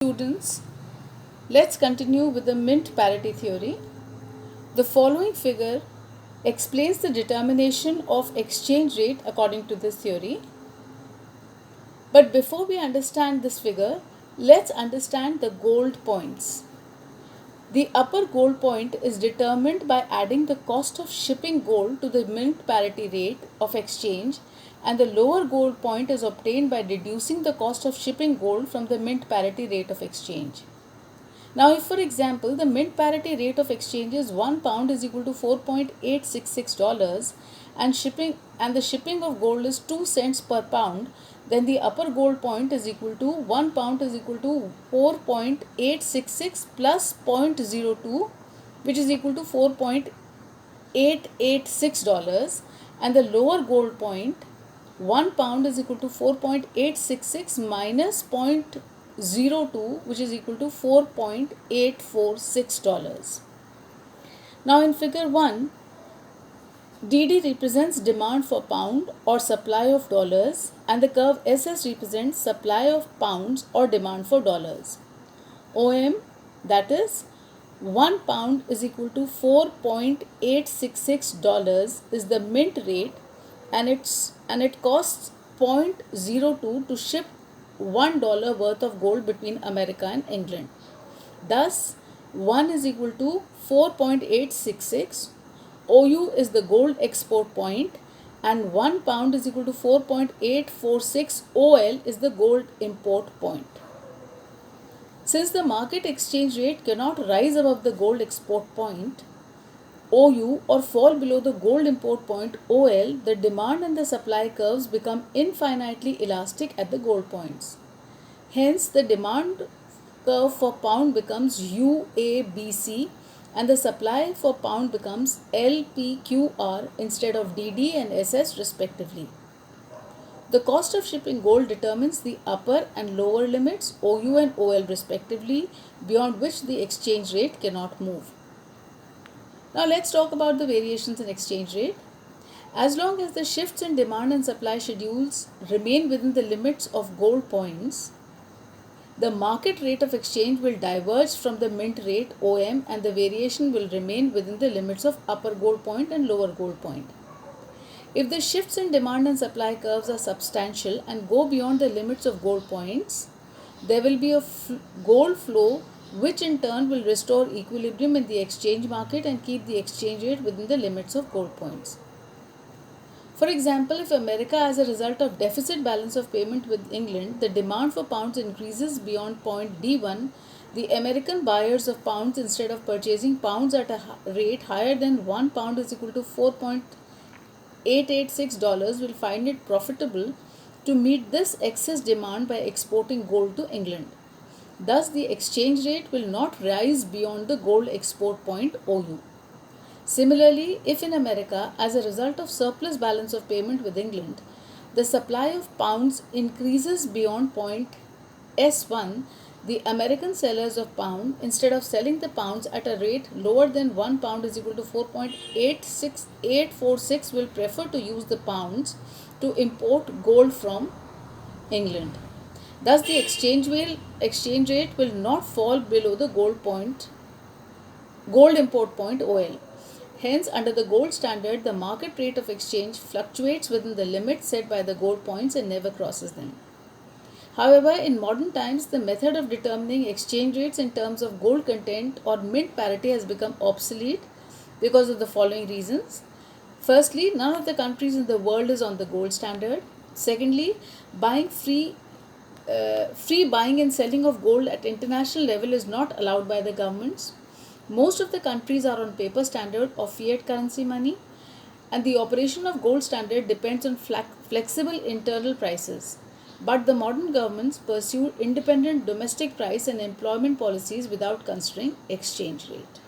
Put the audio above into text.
Students, let's continue with the mint parity theory. The following figure explains the determination of exchange rate according to this theory. But before we understand this figure, let's understand the gold points. The upper gold point is determined by adding the cost of shipping gold to the mint parity rate of exchange, and the lower gold point is obtained by reducing the cost of shipping gold from the mint parity rate of exchange. Now, if for example the mint parity rate of exchange is £1 is equal to $4.866 and the shipping of gold is 2 cents per pound, then the upper gold point is equal to £1 is equal to 4.866 plus 0.02, which is equal to $4.886, and the lower gold point £1 is equal to 4.866 minus 0.02, which is equal to $4.846. Now in figure 1, DD represents demand for pound or supply of dollars, and the curve SS represents supply of pounds or demand for dollars. OM, that is 1 pound is equal to $4.866 is the mint rate, and it costs 0.02 to ship $1 worth of gold between America and England. Thus, 1 is equal to 4.866, OU is the gold export point, and 1 pound is equal to 4.846, OL is the gold import point. Since the market exchange rate cannot rise above the gold export point, OU, or fall below the gold import point OL, the demand and the supply curves become infinitely elastic at the gold points. Hence, the demand curve for pound becomes UABC and the supply for pound becomes LPQR instead of DD and SS respectively. The cost of shipping gold determines the upper and lower limits OU and OL respectively, beyond which the exchange rate cannot move. Now let's talk about the variations in exchange rate. As long as the shifts in demand and supply schedules remain within the limits of gold points, the market rate of exchange will diverge from the mint rate OM, and the variation will remain within the limits of upper gold point and lower gold point. If the shifts in demand and supply curves are substantial and go beyond the limits of gold points, there will be a gold flow, which in turn will restore equilibrium in the exchange market and keep the exchange rate within the limits of gold points. For example, if America, as a result of deficit balance of payment with England, the demand for pounds increases beyond point D1, the American buyers of pounds, instead of purchasing pounds at a rate higher than 1 pound is equal to $4.886, will find it profitable to meet this excess demand by exporting gold to England. Thus, the exchange rate will not rise beyond the gold export point OU. Similarly, if in America, as a result of surplus balance of payment with England, the supply of pounds increases beyond point S1, the American sellers of pound, instead of selling the pounds at a rate lower than 1 pound is equal to 4.846, will prefer to use the pounds to import gold from England. Thus, the exchange rate will not fall below the gold import point OL. Hence, under the gold standard, the market rate of exchange fluctuates within the limits set by the gold points and never crosses them. However, in modern times, the method of determining exchange rates in terms of gold content or mint parity has become obsolete because of the following reasons. Firstly, none of the countries in the world is on the gold standard. Secondly, free buying and selling of gold at international level is not allowed by the governments. Most of the countries are on paper standard or fiat currency money, and the operation of gold standard depends on flexible internal prices. But the modern governments pursue independent domestic price and employment policies without considering exchange rate.